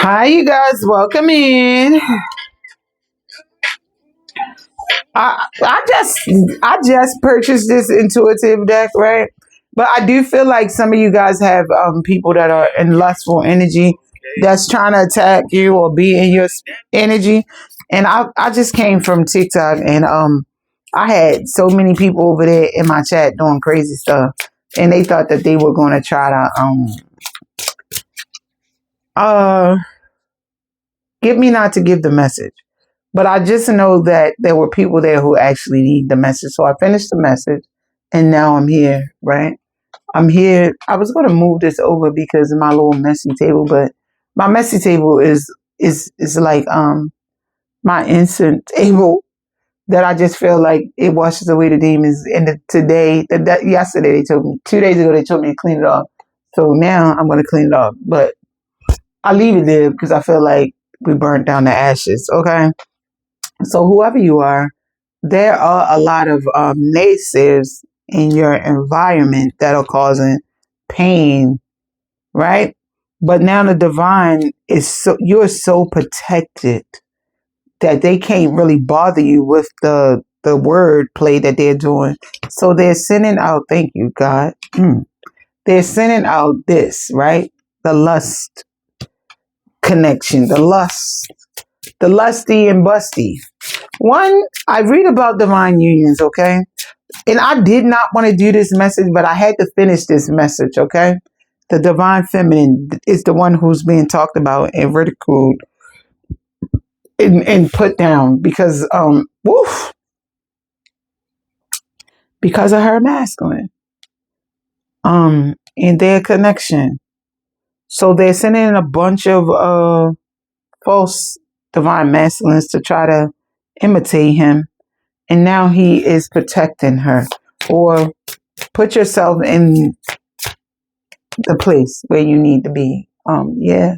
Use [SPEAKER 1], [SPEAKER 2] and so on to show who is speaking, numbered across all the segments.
[SPEAKER 1] Hi, you guys. Welcome in. I just purchased this intuitive deck, right? But I do feel like some of you guys have people that are in lustful energy that's trying to attack you or be in your energy. And I just came from TikTok and I had so many people over there in my chat doing crazy stuff, and they thought that they were going to try to uh get me not to give the message. But I just know that there were people there who actually need the message. So I finished the message and now I'm here, right? I'm here. I was going to move this over because of my little messy table, but my messy table is like my instant table that I just feel like it washes away the demons. And yesterday they told me, 2 days ago they told me to clean it off. So now I'm going to clean it off, but I leave it there because I feel like we burnt down the ashes. Okay. So whoever you are, there are a lot of naysayers in your environment that are causing pain, right? But now the divine is you're so protected that they can't really bother you with the word play that they're doing. So they're sending out, thank you, God. They're sending out this, right? The lust connection, the lusty and busty. One, I read about divine unions, okay? And I did not want to do this message, but I had to finish this message, okay? The divine feminine is the one who's being talked about and ridiculed and put down because, woof, because of her masculine, and their connection. So they're sending in a bunch of false divine masculines to try to imitate him, and now he is protecting her. Or put yourself in the place where you need to be. Yeah.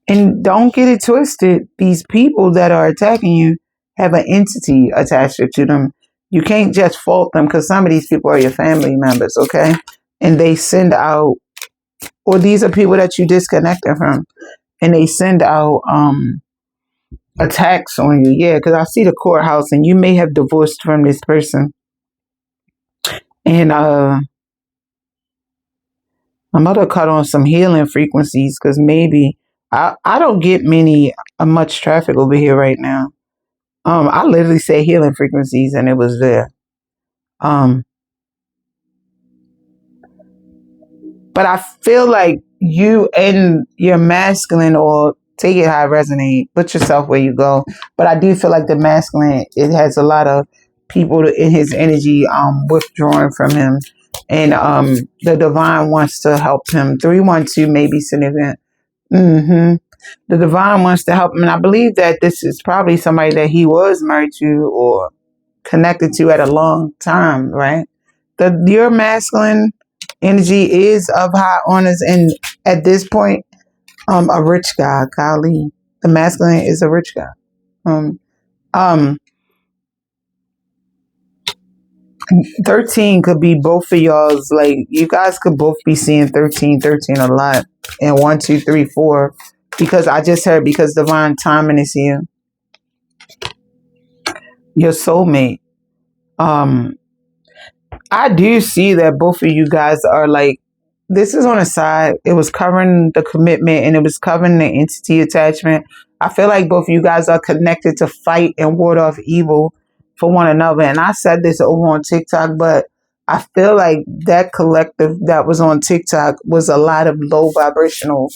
[SPEAKER 1] And don't get it twisted. These people that are attacking you have an entity attached to them. You can't just fault them because some of these people are your family members, okay? And they send out, or these are people that you disconnected from, and they send out attacks on you. Yeah, because I see the courthouse, and you may have divorced from this person. And I'm going to cut on some healing frequencies because maybe I don't get much traffic over here right now. I literally said healing frequencies and it was there. Um, but I feel like you and your masculine, or take it how it resonate, put yourself where you go. But I do feel like the masculine, it has a lot of people in his energy withdrawing from him. And the divine wants to help him. 312 may be significant. The divine wants to help him. And I believe that this is probably somebody that he was married to or connected to at a long time, right? Your masculine energy is of high honors, and at this point, a rich guy, Kali. The masculine is a rich guy. Um, um, 13 could be both of y'all's. Like you guys could both be seeing 13, 13 a lot, and 1, 2, 3, 4. Because I just heard because divine timing is here. Your soulmate. Um, I do see that both of you guys are like, this is on the side. It was covering the commitment and it was covering the entity attachment. I feel like both of you guys are connected to fight and ward off evil for one another. And I said this over on TikTok, but I feel like that collective that was on TikTok was a lot of low vibrational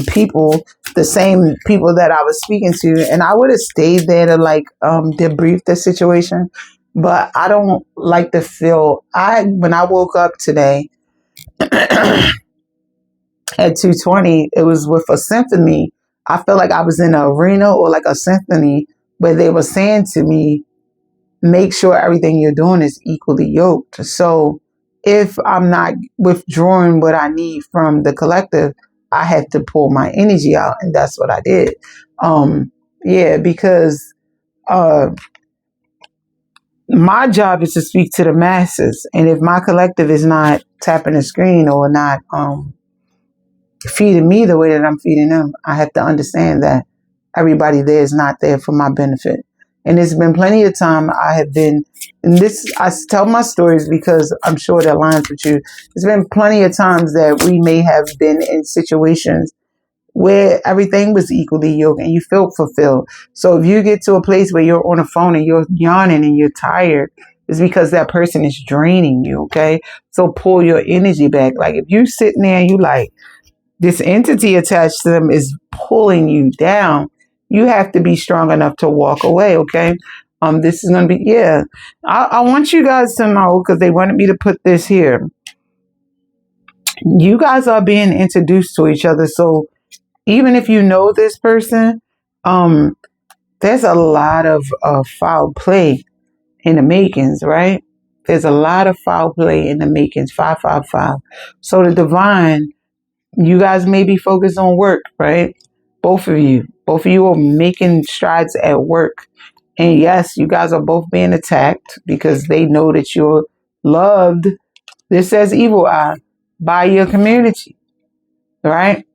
[SPEAKER 1] people, the same people that I was speaking to. And I would have stayed there to like debrief the situation. But I don't like to feel when I woke up today at 2:20, it was with a symphony. I felt like I was in an arena or like a symphony where they were saying to me, make sure everything you're doing is equally yoked. So if I'm not withdrawing what I need from the collective, I have to pull my energy out. And that's what I did. Yeah, because my job is to speak to the masses. And if my collective is not tapping the screen or not feeding me the way that I'm feeding them, I have to understand that everybody there is not there for my benefit. And there's been plenty of time I have been, and this, I tell my stories because I'm sure that aligns with you. There's been plenty of times that we may have been in situations where everything was equally yoked and you felt fulfilled. So if you get to a place where you're on the phone and you're yawning and you're tired, it's because that person is draining you, okay? So pull your energy back. Like if you sitting there and you like, this entity attached to them is pulling you down, you have to be strong enough to walk away, okay? This is going to be, yeah. I want you guys to know, because they wanted me to put this here. You guys are being introduced to each other. So even if you know this person, there's a lot of foul play in the makings, right? There's a lot of foul play in the makings. 555. So the divine, you guys may be focused on work, right? Both of you are making strides at work. And yes, you guys are both being attacked because they know that you're loved. This says evil eye by your community, right?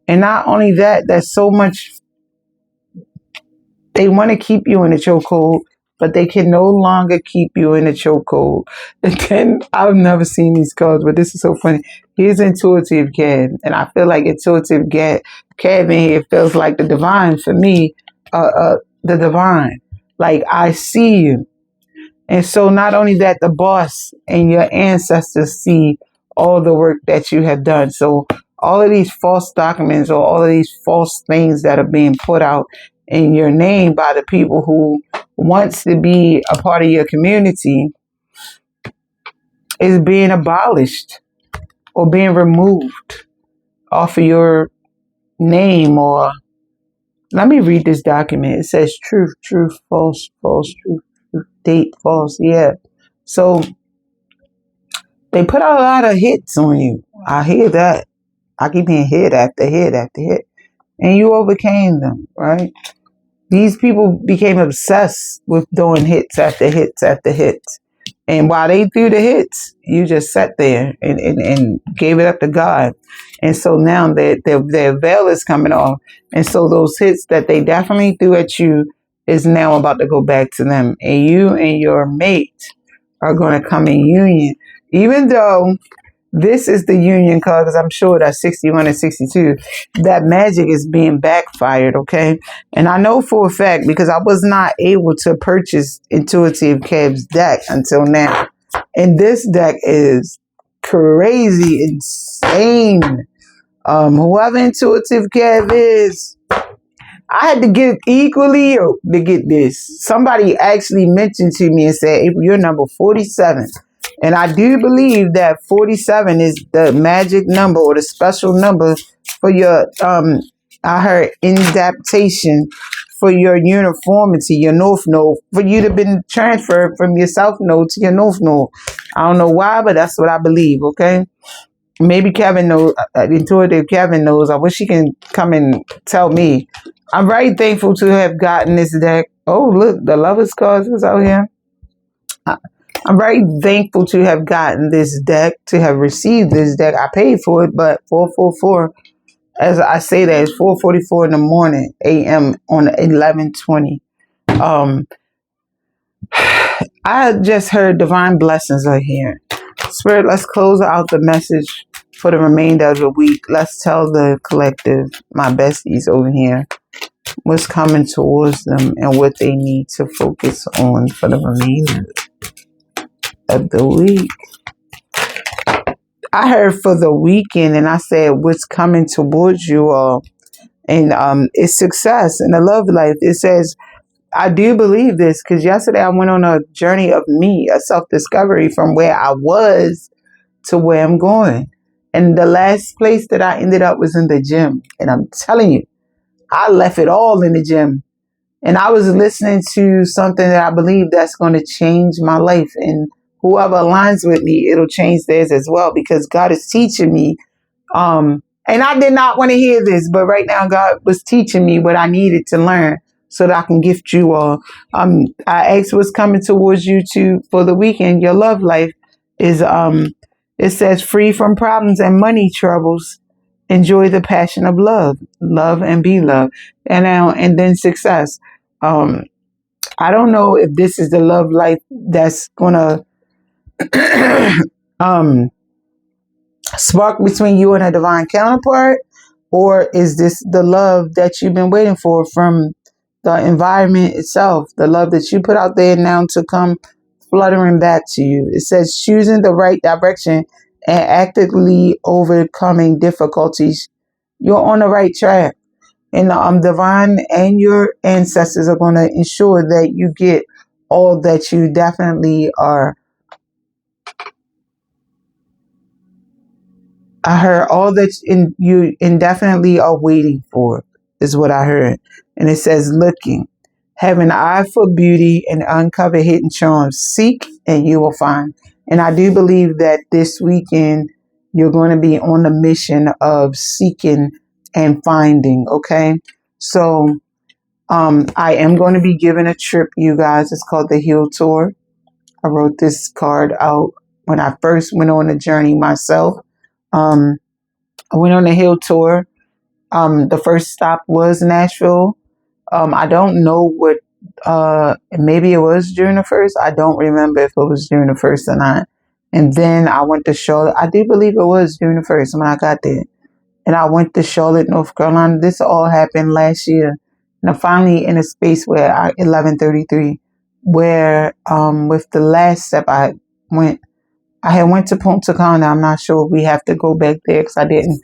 [SPEAKER 1] And not only that, there's so much, they want to keep you in a chokehold, but they can no longer keep you in a chokehold. And then, I've never seen these cards, but this is so funny. Here's Intuitive Cav, and I feel like Intuitive Cav in here feels like the divine for me, the divine. Like, I see you. And so not only that, the boss and your ancestors see all the work that you have done. So all of these false documents or all of these false things that are being put out in your name by the people who wants to be a part of your community is being abolished or being removed off of your name. Or let me read this document. It says truth, truth, false, false, truth, truth, date, false. Yeah. So they put out a lot of hits on you. I hear that. I keep hearing hit after hit after hit. And you overcame them, right? These people became obsessed with doing hits after hits after hits. And while they threw the hits, you just sat there and gave it up to God. And so now their veil is coming off. And so those hits that they definitely threw at you is now about to go back to them. And you and your mate are going to come in union. Even though this is the union card, because I'm sure that 61 and 62, that magic is being backfired, okay? And I know for a fact because I was not able to purchase Intuitive Cav's deck until now. And this deck is crazy, insane. Whoever Intuitive Cav is, I had to get equally to get this. Somebody actually mentioned to me and said, April, you're number 47. And I do believe that 47 is the magic number or the special number for your, I heard, adaptation, for your uniformity, your north node, for you to have been transferred from your south node to your north node. I don't know why, but that's what I believe, okay? Maybe Kevin knows, Intuitive Kevin knows. I wish he can come and tell me. I'm very thankful to have gotten this deck. Oh, look, the Lover's cards was out here. I'm very thankful to have gotten this deck, to have received this deck. I paid for it, but 444, as I say that, it's 4:44 in the morning, a.m. on 11/20. I just heard divine blessings are here. Spirit, let's close out the message for the remainder of the week. Let's tell the collective, my besties over here, what's coming towards them and what they need to focus on for the remainder of the week. I heard for the weekend, and I said what's coming towards you all, and it's success in the love life. It says, I do believe this because yesterday I went on a journey of me, a self-discovery from where I was to where I'm going. And the last place that I ended up was in the gym. And I'm telling you, I left it all in the gym. And I was listening to something that I believe that's going to change my life. And whoever aligns with me, it'll change theirs as well, because God is teaching me. And I did not want to hear this, but right now God was teaching me what I needed to learn so that I can gift you all. I asked what's coming towards you too for the weekend. Your love life is, it says free from problems and money troubles. enjoy the passion of love, love and be loved, and then success. Um, I don't know if this is the love life that's gonna um, spark between you and a divine counterpart, or is this the love that you've been waiting for from the environment itself, the love that you put out there now to come fluttering back to you? It says choosing the right direction and actively overcoming difficulties. You're on the right track. And divine and your ancestors are going to ensure that you get all that you definitely are. I heard all that you indefinitely are waiting for is what I heard. And it says looking, have an eye for beauty and uncover hidden charms. Seek and you will find. And I do believe that this weekend you're going to be on the mission of seeking and finding. Okay. So I am going to be giving a trip, you guys. It's called the Heal Tour. I wrote this card out when I first went on the journey myself. Um, I went on the Heal Tour. The first stop was Nashville. I don't know what, maybe it was during the first. I don't remember if it was during the first or not. And then I went to Charlotte. I do believe it was during the first when I got there. And I went to Charlotte, North Carolina. This all happened last year. And I'm finally in a space where 1133, where with the last step I had went to Punta Cana. I'm not sure if we have to go back there because I didn't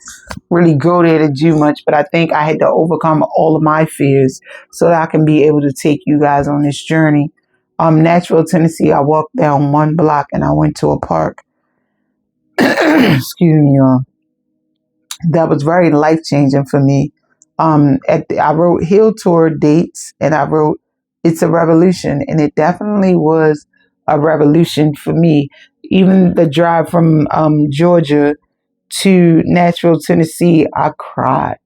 [SPEAKER 1] really go there to do much, but I think I had to overcome all of my fears so that I can be able to take you guys on this journey. Nashville, Tennessee, I walked down one block and I went to a park. Excuse me, y'all. That was very life changing for me. I wrote Heal Tour dates and I wrote It's a Revolution, and it definitely was a revolution for me. Even the drive from Georgia to Nashville, Tennessee, I cried,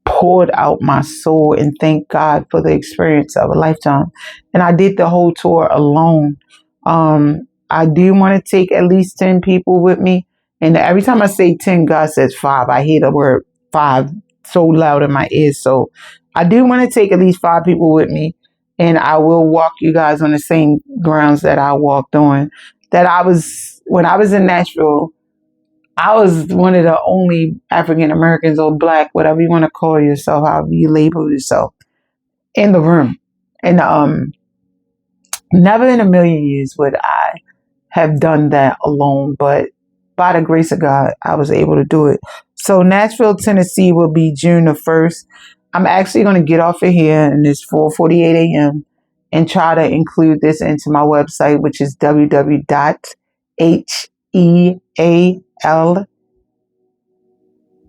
[SPEAKER 1] poured out my soul, and thanked God for the experience of a lifetime. And I did the whole tour alone. I do want to take at least 10 people with me. And every time I say 10, God says 5. I hear the word 5 so loud in my ears. So I do want to take at least 5 people with me. And I will walk you guys on the same grounds that I walked on. When I was in Nashville, I was one of the only African Americans or black, whatever you want to call yourself, however you label yourself, in the room. And never in a million years would I have done that alone, but by the grace of God, I was able to do it. So Nashville, Tennessee will be June the 1st. I'm actually going to get off of here, and it's 4:48 a.m. and try to include this into my website, which is www.heal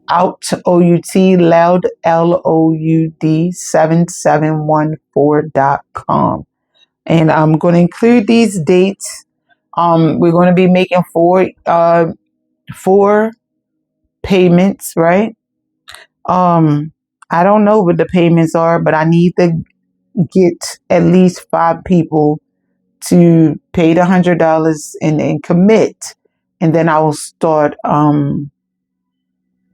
[SPEAKER 1] out OUT loud LOUD 7714.com. And I'm going to include these dates. We're going to be making four payments, right? I don't know what the payments are, but I need to get at least 5 people to pay the $100 and commit, and then I will start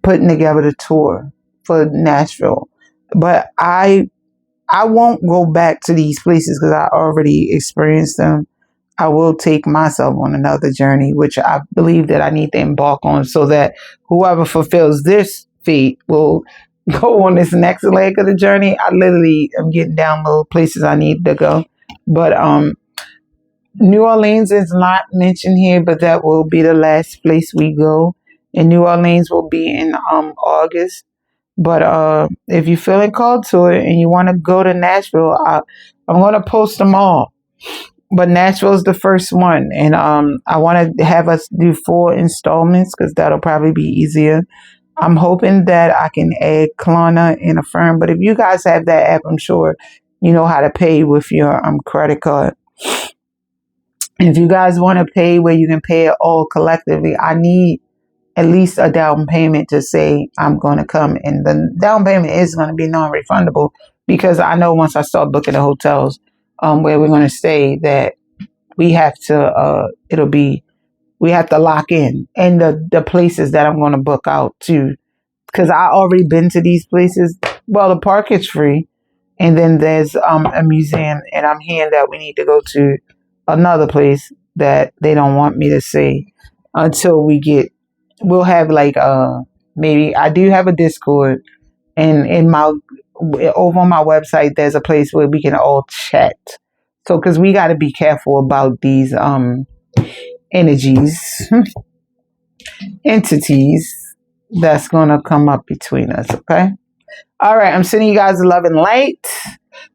[SPEAKER 1] putting together the tour for Nashville. But I won't go back to these places because I already experienced them. I will take myself on another journey, which I believe that I need to embark on so that whoever fulfills this fate will go on this next leg of the journey. I literally am getting down the places I need to go. But New Orleans is not mentioned here, but that will be the last place we go. And New Orleans will be in August. But if you're feeling called to it and you want to go to Nashville, I'm going to post them all. But Nashville is the first one. And I want to have us do 4 installments because that'll probably be easier. I'm hoping that I can add Klarna and Affirm. But if you guys have that app, I'm sure you know how to pay with your credit card. If you guys want to pay where you can pay it all collectively, I need at least a down payment to say I'm going to come. And the down payment is going to be non-refundable because I know once I start booking the hotels where we're going to stay that we have to, we have to lock in. And the places that I'm going to book out too, because I already been to these places. Well, the park is free, and then there's a museum, and I'm hearing that we need to go to another place that they don't want me to say until we get. We'll have like maybe I do have a Discord, and in my over on my website there's a place where we can all chat. So because we got to be careful about these energies, entities that's gonna come up between us. Okay. All right, I'm sending you guys a love and light.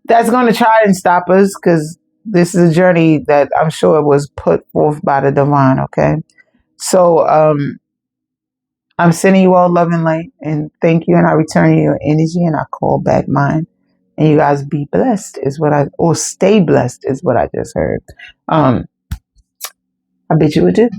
[SPEAKER 1] That's going to try and stop us because this is a journey that I'm sure was put forth by the divine. Okay, so I'm sending you all love and light, and thank you, and I return you your energy, and I call back mine. And you guys be blessed is what or stay blessed is what I just heard. I bid you adieu.